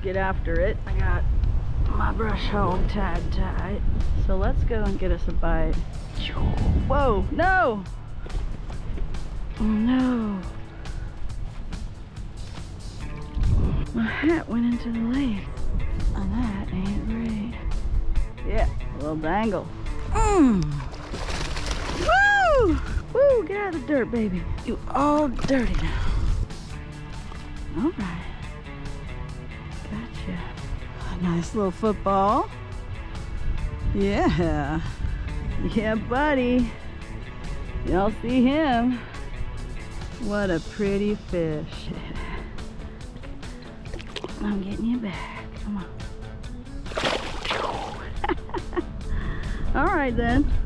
get after it. I got my brush hog tied tight. So let's go and get us a bite. Whoa, no! Oh no. My hat went into the lake. And that ain't great. Yeah, a little dangle. Woo! Woo, get out of the dirt, baby. You all dirty now. All right. Gotcha. A nice little football. Yeah. Yeah, buddy. Y'all see him? What a pretty fish. I'm getting you back. Come on. All right then.